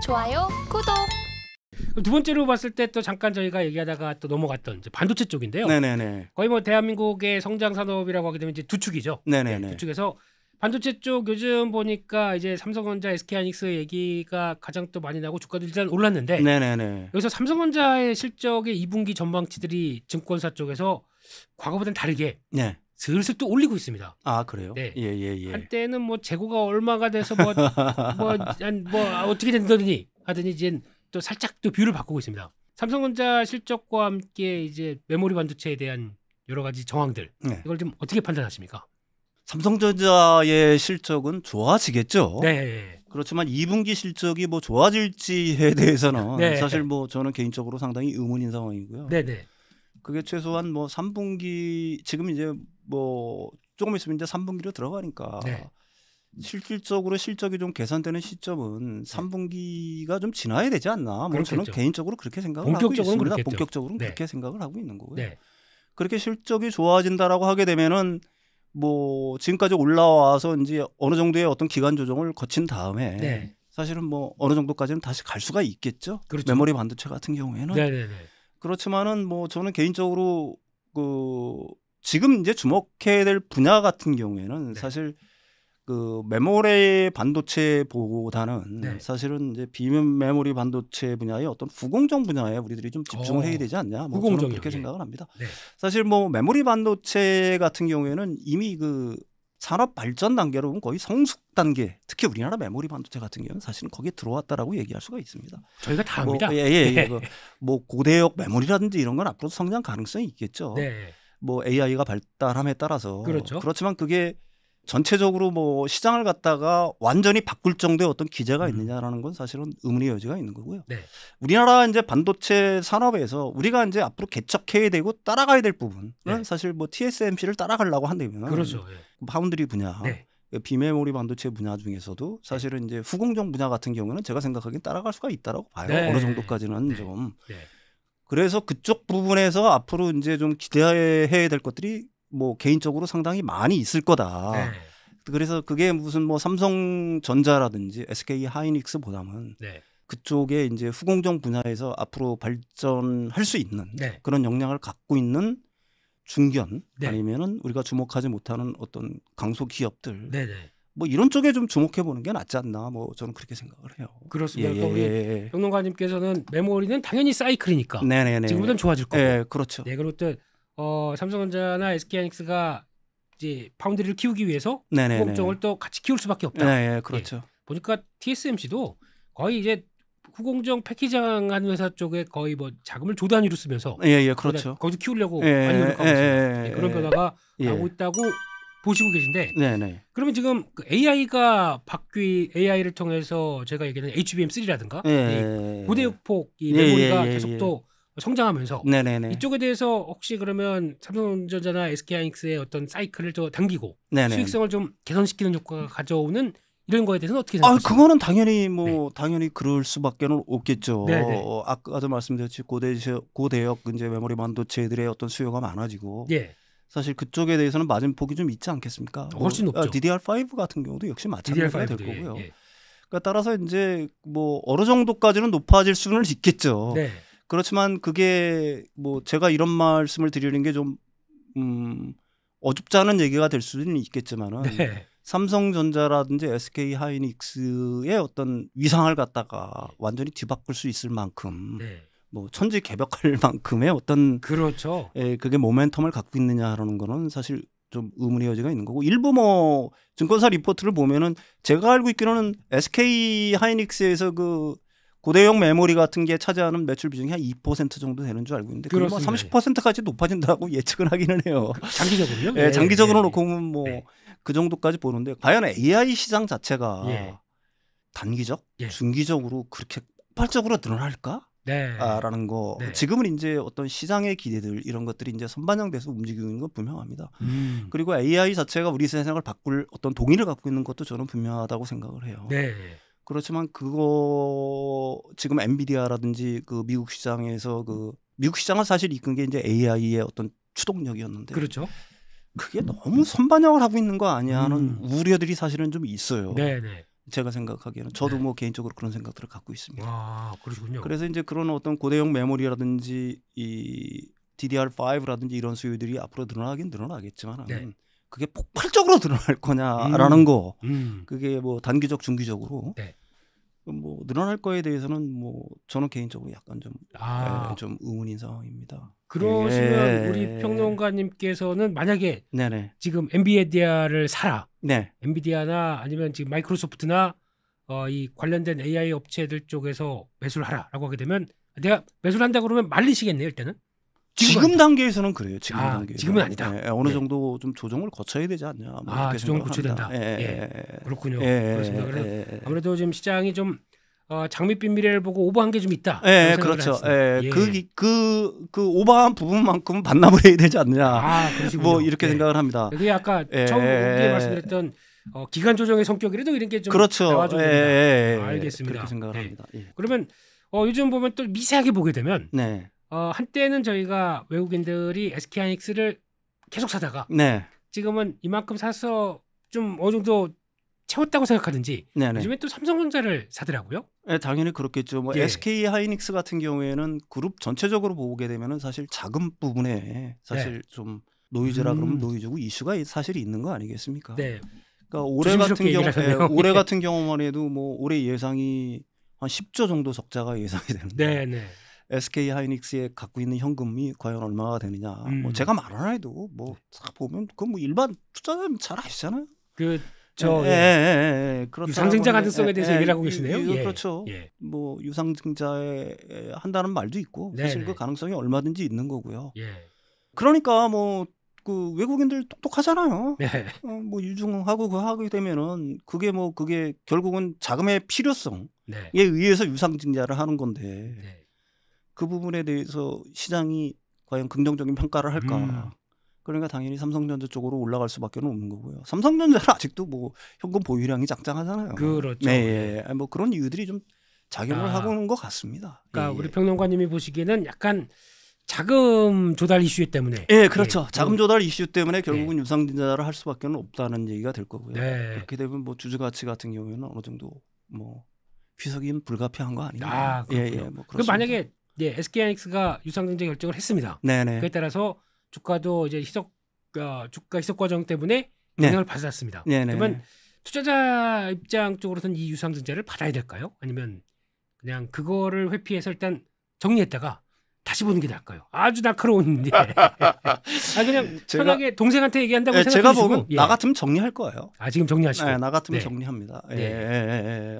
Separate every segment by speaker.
Speaker 1: 좋아요, 구독.
Speaker 2: 두 번째로 봤을 때 또 잠깐 저희가 얘기하다가 또 넘어갔던 이제 반도체 쪽인데요.
Speaker 3: 네네네.
Speaker 2: 거의 뭐 대한민국의 성장 산업이라고 하게 되면 이제 두 축이죠.
Speaker 3: 네네네.
Speaker 2: 네, 두 축에서 반도체 쪽 요즘 보니까 이제 삼성전자, SK하이닉스 얘기가 가장 또 많이 나고 주가도 일단 올랐는데
Speaker 3: 네네네.
Speaker 2: 여기서 삼성전자의 실적의 2분기 전망치들이 증권사 쪽에서 과거보다는 다르게
Speaker 3: 네.
Speaker 2: 슬슬 또 올리고 있습니다.
Speaker 3: 아 그래요?
Speaker 2: 네.
Speaker 3: 예예예.
Speaker 2: 한때는 뭐 재고가 얼마가 돼서 뭐 어떻게 된다더니 하더니 이제 또 살짝 또 뷰를 바꾸고 있습니다. 삼성전자 실적과 함께 이제 메모리 반도체에 대한 여러 가지 정황들
Speaker 3: 네.
Speaker 2: 이걸 좀 어떻게 판단하십니까?
Speaker 3: 삼성전자의 실적은 좋아지겠죠.
Speaker 2: 네.
Speaker 3: 그렇지만 2분기 실적이 뭐 좋아질지에 대해서는
Speaker 2: 네.
Speaker 3: 사실 뭐 저는 개인적으로 상당히 의문인 상황이고요.
Speaker 2: 네네.
Speaker 3: 그게 최소한 뭐 3분기 지금 이제 뭐 조금 있으면 이제 3분기로 들어가니까
Speaker 2: 네.
Speaker 3: 실질적으로 실적이 좀 개선되는 시점은 3분기가 좀 지나야 되지 않나. 뭐 저는
Speaker 2: 그렇겠죠.
Speaker 3: 개인적으로 그렇게 생각을 하고
Speaker 2: 본격적으로는
Speaker 3: 있습니다.
Speaker 2: 그렇겠죠.
Speaker 3: 본격적으로는
Speaker 2: 네.
Speaker 3: 그렇게 생각을 하고 있는 거고요.
Speaker 2: 네.
Speaker 3: 그렇게 실적이 좋아진다라고 하게 되면은 뭐 지금까지 올라와서 이제 어느 정도의 어떤 기간 조정을 거친 다음에
Speaker 2: 네.
Speaker 3: 사실은 뭐 어느 정도까지는 다시 갈 수가 있겠죠.
Speaker 2: 그렇죠.
Speaker 3: 메모리 반도체 같은 경우에는.
Speaker 2: 네네네.
Speaker 3: 그렇지만은 뭐 저는 개인적으로 그 지금 이제 주목해야 될 분야 같은 경우에는
Speaker 2: 네.
Speaker 3: 사실 그 메모리 반도체보다는
Speaker 2: 네.
Speaker 3: 사실은 이제 비메모리 반도체 분야의 어떤 후공정 분야에 우리들이 좀 집중을 해야 되지 않냐. 뭐 저는
Speaker 2: 후공정이요,
Speaker 3: 그렇게
Speaker 2: 예.
Speaker 3: 생각을 합니다.
Speaker 2: 네.
Speaker 3: 사실 뭐 메모리 반도체 같은 경우에는 이미 그 산업 발전 단계로 보면 거의 성숙 단계, 특히 우리나라 메모리 반도체 같은 경우는 사실은 거기에 들어왔다라고 얘기할 수가 있습니다.
Speaker 2: 저희가 다 합니다.
Speaker 3: 예. 뭐 고대역 메모리라든지 이런 건 앞으로 성장 가능성이 있겠죠.
Speaker 2: 네.
Speaker 3: 뭐 AI가 발달함에 따라서
Speaker 2: 그렇죠.
Speaker 3: 그렇지만 그게 전체적으로 뭐 시장을 갖다가 완전히 바꿀 정도의 어떤 기제가 있느냐라는 건 사실은 의문의 여지가 있는 거고요.
Speaker 2: 네.
Speaker 3: 우리나라 이제 반도체 산업에서 우리가 이제 앞으로 개척해야 되고 따라가야 될 부분은
Speaker 2: 네.
Speaker 3: 사실 뭐 TSMC를 따라가려고 한다면
Speaker 2: 그렇죠. 예.
Speaker 3: 파운드리 분야,
Speaker 2: 네.
Speaker 3: 비메모리 반도체 분야 중에서도 사실은 이제 후공정 분야 같은 경우는 제가 생각하기엔 따라갈 수가 있다라고 봐요.
Speaker 2: 네.
Speaker 3: 어느 정도까지는
Speaker 2: 네.
Speaker 3: 좀.
Speaker 2: 네.
Speaker 3: 그래서 그쪽 부분에서 앞으로 이제 좀 기대해야 될 것들이 뭐 개인적으로 상당히 많이 있을 거다.
Speaker 2: 네.
Speaker 3: 그래서 그게 무슨 뭐 삼성전자라든지 SK 하이닉스보다는
Speaker 2: 네.
Speaker 3: 그쪽에 이제 후공정 분야에서 앞으로 발전할 수 있는
Speaker 2: 네.
Speaker 3: 그런 역량을 갖고 있는 중견
Speaker 2: 네.
Speaker 3: 아니면은 우리가 주목하지 못하는 어떤 강소 기업들
Speaker 2: 네네.
Speaker 3: 뭐 이런 쪽에 좀 주목해 보는 게 낫지 않나 뭐 저는 그렇게 생각을 해요.
Speaker 2: 그렇습니다. 그러니까 우리 평론가님께서는 메모리는 당연히 사이클이니까
Speaker 3: 네네네.
Speaker 2: 지금보다는 좋아질 거고.
Speaker 3: 네, 그렇죠.
Speaker 2: 네, 그리고 또 삼성전자나 SK하이닉스가 이제 파운드리를 키우기 위해서
Speaker 3: 네네네.
Speaker 2: 후공정을 또 같이 키울 수밖에 없다.
Speaker 3: 네, 그렇죠.
Speaker 2: 보니까 TSMC도 거의 이제 후공정 패키징하는 회사 쪽에 거의 뭐 자금을 조 단위로 쓰면서
Speaker 3: 그렇죠.
Speaker 2: 거기서 키우려고 많이 노력하고 있습니다. 네, 그런 변화가
Speaker 3: 예.
Speaker 2: 나오고 있다고 보시고 계신데
Speaker 3: 네네.
Speaker 2: 그러면 지금 그 AI를 통해서 제가 얘기하는 HBM3라든가 고대역폭 이 메모리가 계속 또 성장하면서
Speaker 3: 네네네.
Speaker 2: 이쪽에 대해서 혹시 그러면 삼성전자나 SK하이닉스의 어떤 사이클을 더 당기고
Speaker 3: 네네.
Speaker 2: 수익성을 좀 개선시키는 효과가 가져오는 이런 거에 대해서는 어떻게 생각하세요?
Speaker 3: 그거는 당연히 당연히 그럴 수밖에는 없겠죠.
Speaker 2: 네네.
Speaker 3: 아까도 말씀드렸지 고대역 이제 메모리 반도체들의 어떤 수요가 많아지고
Speaker 2: 예.
Speaker 3: 사실 그쪽에 대해서는 맞은폭이 좀 있지 않겠습니까?
Speaker 2: 훨씬 높죠.
Speaker 3: DDR5 같은 경우도 역시 마찬가지가 될 거고요.
Speaker 2: 예.
Speaker 3: 그러니까 따라서 이제 뭐 어느 정도까지는 높아질 수는 있겠죠.
Speaker 2: 네.
Speaker 3: 그렇지만 그게 뭐 제가 이런 말씀을 드리는 게 좀 어줍지 않은 얘기가 될 수는 있겠지만은
Speaker 2: 네.
Speaker 3: 삼성전자라든지 SK 하이닉스의 어떤 위상을 갖다가 완전히 뒤바꿀 수 있을 만큼
Speaker 2: 네.
Speaker 3: 뭐 천지개벽할 만큼의 어떤
Speaker 2: 그렇죠.
Speaker 3: 그게 모멘텀을 갖고 있느냐라는 거는 사실 좀 의문의 여지가 있는 거고 일부 뭐 증권사 리포트를 보면은 제가 알고 있기로는 SK 하이닉스에서 그 고대형 메모리 같은 게 차지하는 매출 비중이 한 2% 정도 되는 줄 알고 있는데 그게 뭐 30%까지 높아진다고 예측은 하기는 해요.
Speaker 2: 장기적으로요?
Speaker 3: 네, 장기적으로 놓고 보면 뭐 그 정도까지 보는데 과연 AI 시장 자체가 단기적, 중기적으로 그렇게 폭발적으로 늘어날까? 라는 거 지금은 이제 어떤 시장의 기대들 이런 것들이 이제 선반영돼서 움직이고 있는 건 분명합니다. 그리고 AI 자체가 우리 세상을 바꿀 어떤 동의를 갖고 있는 것도 저는 분명하다고 생각을 해요.
Speaker 2: 네.
Speaker 3: 그렇지만 그거 지금 엔비디아라든지 그 미국 시장에서 그 미국 시장을 사실 이끈 게 이제 AI의 어떤 추동력이었는데
Speaker 2: 그렇죠.
Speaker 3: 그게 너무 선반영을 하고 있는 거 아니야 하는 우려들이 사실은 좀 있어요.
Speaker 2: 네네.
Speaker 3: 제가 생각하기에는 저도
Speaker 2: 네.
Speaker 3: 뭐 개인적으로 그런 생각들을 갖고 있습니다.
Speaker 2: 아, 그러시군요.
Speaker 3: 그래서 이제 그런 어떤 고대형 메모리라든지 이 DDR5라든지 이런 수요들이 앞으로 늘어나긴 늘어나겠지만
Speaker 2: 네.
Speaker 3: 그게 폭발적으로 늘어날 거냐라는 거 그게 뭐 단기적 중기적으로
Speaker 2: 네.
Speaker 3: 뭐 늘어날 거에 대해서는 뭐 저는 개인적으로 약간 좀 의문인 상황입니다.
Speaker 2: 그러시면 우리 평론가님께서는 만약에
Speaker 3: 네네.
Speaker 2: 지금 엔비디아를 사라.
Speaker 3: 네.
Speaker 2: 엔비디아나 아니면 지금 마이크로소프트나 이 관련된 AI 업체들 쪽에서 매수를 하라라고 하게 되면 내가 매수를 한다 그러면 말리시겠네요, 일단은.
Speaker 3: 지금 단계에서는 그래요. 지금 단계.
Speaker 2: 지금은 아니다.
Speaker 3: 어느 정도 좀 조정을 거쳐야 되지 않냐. 뭐
Speaker 2: 조정을 거쳐야 된다. 그렇군요. 그렇습니다. 그래서 아무래도 지금 시장이 좀 장밋빛 미래를 보고 오버한 게 좀 있다.
Speaker 3: 그렇죠. 그 오버한 부분만큼은 반납을 해야 되지 않느냐. 뭐 이렇게 생각을 합니다.
Speaker 2: 그게 아까 처음 말씀드렸던 기간 조정의 성격이라도 이런 게 좀
Speaker 3: 그렇죠.
Speaker 2: 알겠습니다.
Speaker 3: 그렇게 생각을 합니다.
Speaker 2: 그러면 요즘 보면 또 미세하게 보게 되면
Speaker 3: 네.
Speaker 2: 한때는 저희가 외국인들이 SK하이닉스를 계속 사다가 지금은 이만큼 사서 좀 어느 정도 채웠다고 생각하든지 요즘에 또 삼성전자를 사더라고요.
Speaker 3: 네, 당연히 그렇겠죠. 뭐 SK하이닉스 같은 경우에는 그룹 전체적으로 보게 되면은 사실 자금 부분에 사실 좀 노이즈라 그러면 노이즈고 이슈가 사실 있는 거 아니겠습니까?
Speaker 2: 네.
Speaker 3: 그러니까 올해 같은 경우만 해도 뭐 올해 예상이 한 10조 정도 적자가 예상이 되는데.
Speaker 2: 네.
Speaker 3: SK하이닉스에 갖고 있는 현금이 과연 얼마가 되느냐. 뭐 제가 말 안 해도 뭐 딱 보면 그 뭐 일반 투자자면 잘 아시잖아요.
Speaker 2: 유상증자 가능성에 대해서 얘기를 하고 계시네요.
Speaker 3: 그렇죠. 뭐 유상증자에 한다는 말도 있고 사실 그 가능성이 얼마든지 있는 거고요. 그러니까 뭐 그 외국인들 똑똑하잖아요. 뭐 유증하고 그거 하게 되면은 그게 결국은 자금의 필요성에 의해서 유상증자를 하는 건데. 그 부분에 대해서 시장이 과연 긍정적인 평가를 할까? 그러니까 당연히 삼성전자 쪽으로 올라갈 수밖에 없는 거고요. 삼성전자는 아직도 뭐 현금 보유량이 짱짱하잖아요.
Speaker 2: 그렇죠.
Speaker 3: 뭐 그런 이유들이 좀 작용을 하고 있는 것 같습니다.
Speaker 2: 그러니까 우리 평론가님이 보시기에는 약간 자금 조달 이슈 때문에.
Speaker 3: 그렇죠. 자금 조달 이슈 때문에 결국은 유상증자를 할 수밖에 없다는 얘기가 될 거고요. 그렇게 되면 뭐 주주 가치 같은 경우에는 어느 정도 뭐 휘석이면 불가피한 거 아닌가?
Speaker 2: 뭐 그럼 만약에 SK하이닉스가 유상증자 결정을 했습니다. 그에 따라서 주가도 이제 주가 희석 과정 때문에 영향을 받았습니다. 그러면 투자자 입장 쪽으로서는 이 유상증자를 받아야 될까요? 아니면 그냥 그거를 회피해서 일단 정리했다가 다시 보는 게 나을까요? 아주 날카로운데. 그냥 편하게 동생한테 얘기한다고 생각하시고.
Speaker 3: 제가 보면 나 같으면 정리할 거예요.
Speaker 2: 지금 정리하시고.
Speaker 3: 나 같으면 정리합니다.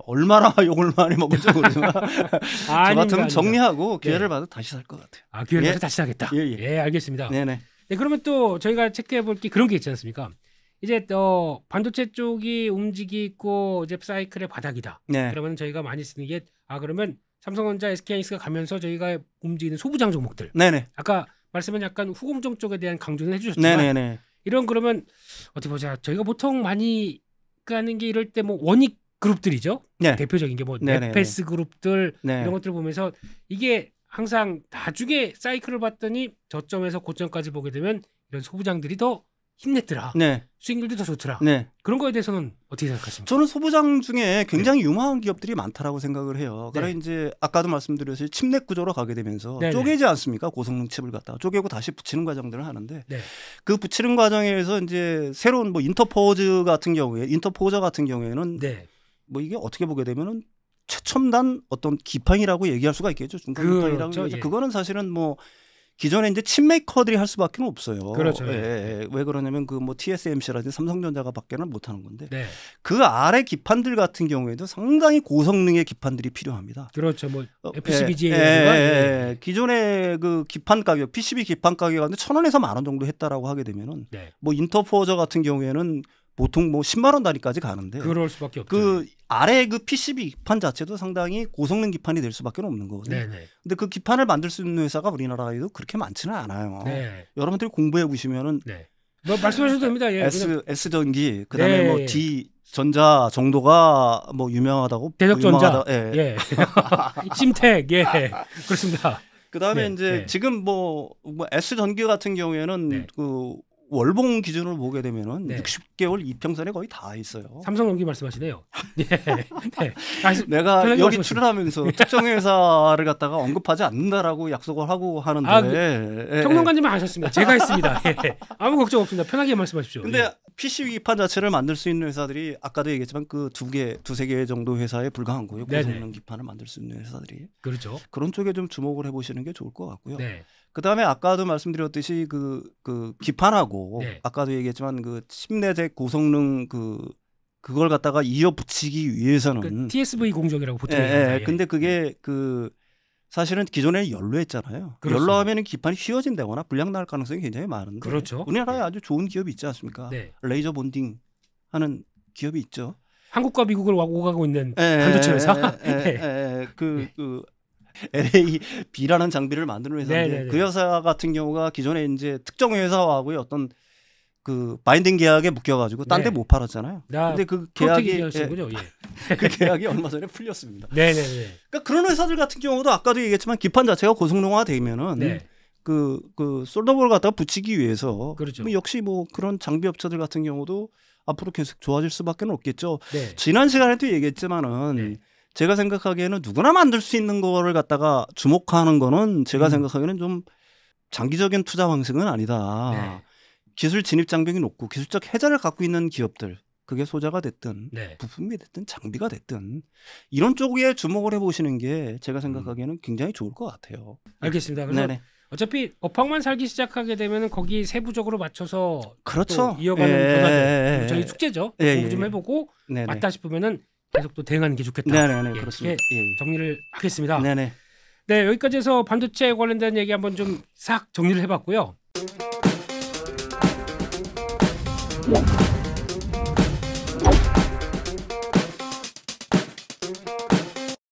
Speaker 3: 얼마나 욕을 많이 먹을지 모르지만 저 같으면 정리하고 기회를 받아 다시 살 것 같아요.
Speaker 2: 기회를 받아 다시 사겠다. 알겠습니다. 그러면 또 저희가 체크해 볼 게 그런 게 있지 않습니까? 이제 반도체 쪽이 움직이고 이제 사이클의 바닥이다. 그러면 저희가 많이 쓰는 게 그러면 삼성전자, SK하이닉스가 가면서 저희가 움직이는 소부장 종목들. 아까 말씀은 약간 후공정 쪽에 대한 강조는 해주셨지만 이런 그러면 어떻게 보자. 저희가 보통 많이 가는 게 이럴 때 뭐 원익 그룹들이죠. 대표적인 게 뭐 네페스 그룹들 이런 것들 보면서 이게 항상 나중에 사이클을 봤더니 저점에서 고점까지 보게 되면 이런 소부장들이 더 힘냈더라. 수익률도 더 좋더라. 그런 거에 대해서는 어떻게 생각하십니까?
Speaker 3: 저는 소부장 중에 굉장히 유망한 기업들이 많다라고 생각을 해요. 그러니까 이제 아까도 말씀드렸듯이 칩넷 구조로 가게 되면서 쪼개지 않습니까? 고성능 칩을 갖다가 쪼개고 다시 붙이는 과정들을 하는데 그 붙이는 과정에서 이제 새로운 뭐 인터포저 같은 경우에는 뭐 이게 어떻게 보게 되면은 최첨단 어떤 기판이라고 얘기할 수가 있겠죠. 중간 기판이라고 해서 그거는 사실은 뭐 기존에 이제 칩메이커들이 할 수밖에 없어요.
Speaker 2: 그렇죠.
Speaker 3: 왜 그러냐면 그 뭐 TSMC라든지 삼성전자가 밖에는 못 하는 건데 그 아래 기판들 같은 경우에도 상당히 고성능의 기판들이 필요합니다.
Speaker 2: 그렇죠. 뭐 FCBGA
Speaker 3: 기존의 그 기판 가격, PCB 기판 가격이 1,000원에서 10,000원 정도 했다라고 하게 되면은 뭐 인터포저 같은 경우에는 보통 뭐 10만 원 단위까지 가는데
Speaker 2: 그럴 수밖에 없죠.
Speaker 3: 그 아래 그 PCB 기판 자체도 상당히 고성능 기판이 될 수밖에 없는 거거든요. 근데 그 기판을 만들 수 있는 회사가 우리나라에도 그렇게 많지는 않아요. 여러분들이 공부해 보시면은
Speaker 2: 뭐 말씀하셔도 됩니다.
Speaker 3: S 전기 그다음에 뭐 D 전자 정도가 뭐 유명하다고
Speaker 2: 대적전자 심텍 그렇습니다.
Speaker 3: 그다음에 이제 지금 뭐 S 전기 같은 경우에는 그 월봉 기준으로 보게 되면은 60개월 이평선에 거의 다 있어요.
Speaker 2: 삼성전기 말씀하시네요. 네.
Speaker 3: 내가 여기 출연하면서 특정 회사를 갖다가 언급하지 않는다라고 약속을 하고 하는데
Speaker 2: 평론가님은 아셨습니다. 제가 했습니다. 아무 걱정 없습니다. 편하게 말씀하십시오.
Speaker 3: 근데 PC 위기판 자체를 만들 수 있는 회사들이 아까도 얘기했지만 그 두세 개 정도 회사에 불과한 거예요. 고성능 기판을 만들 수 있는 회사들이.
Speaker 2: 그렇죠.
Speaker 3: 그런 쪽에 좀 주목을 해보시는 게 좋을 것 같고요.
Speaker 2: 네.
Speaker 3: 그다음에 아까도 말씀드렸듯이 그 기판하고 아까도 얘기했지만 그 침내제 고성능 그걸 갖다가 이어 붙이기 위해서는
Speaker 2: 그 TSV 공정이라고 보통 얘기합니다.
Speaker 3: 근데 그게 사실은 기존에 연로했잖아요. 연로하면은 기판이 휘어진다거나 불량 날 가능성이 굉장히 많은데.
Speaker 2: 그렇죠.
Speaker 3: 우리나라에 아주 좋은 기업이 있지 않습니까? 레이저 본딩 하는 기업이 있죠.
Speaker 2: 한국과 미국을 오가고 있는 반도체 회사.
Speaker 3: LAB라는 장비를 만드는 회사인데 그 회사 같은 경우가 기존에 이제 특정 회사하고의 어떤 그 바인딩 계약에 묶여가지고 딴 데 못 팔았잖아요. 근데 그 계약이 그 계약이 얼마 전에 풀렸습니다. 그러니까 그런 회사들 같은 경우도 아까도 얘기했지만 기판 자체가 고성능화되면은 그 솔더볼을 갖다가 붙이기 위해서 뭐 역시 뭐 그런 장비 업체들 같은 경우도 앞으로 계속 좋아질 수밖에 없겠죠. 지난 시간에도 얘기했지만은. 제가 생각하기에는 누구나 만들 수 있는 거를 갖다가 주목하는 거는 제가 생각하기에는 좀 장기적인 투자 방식은 아니다. 기술 진입 장벽이 높고 기술적 해자를 갖고 있는 기업들, 그게 소자가 됐든 부품이 됐든 장비가 됐든 이런 쪽에 주목을 해보시는 게 제가 생각하기에는 굉장히 좋을 것 같아요.
Speaker 2: 알겠습니다. 그래서 어차피 업황만 살기 시작하게 되면 거기 세부적으로 맞춰서 또 이어가는 변화들 저희 숙제죠. 공부 좀 해보고 맞다 싶으면은 계속 또 대응하는 게 좋겠다.
Speaker 3: 그렇습니다.
Speaker 2: 정리를 하겠습니다. 네, 여기까지 해서 반도체 관련된 얘기 한번 좀 싹 정리를 해봤고요.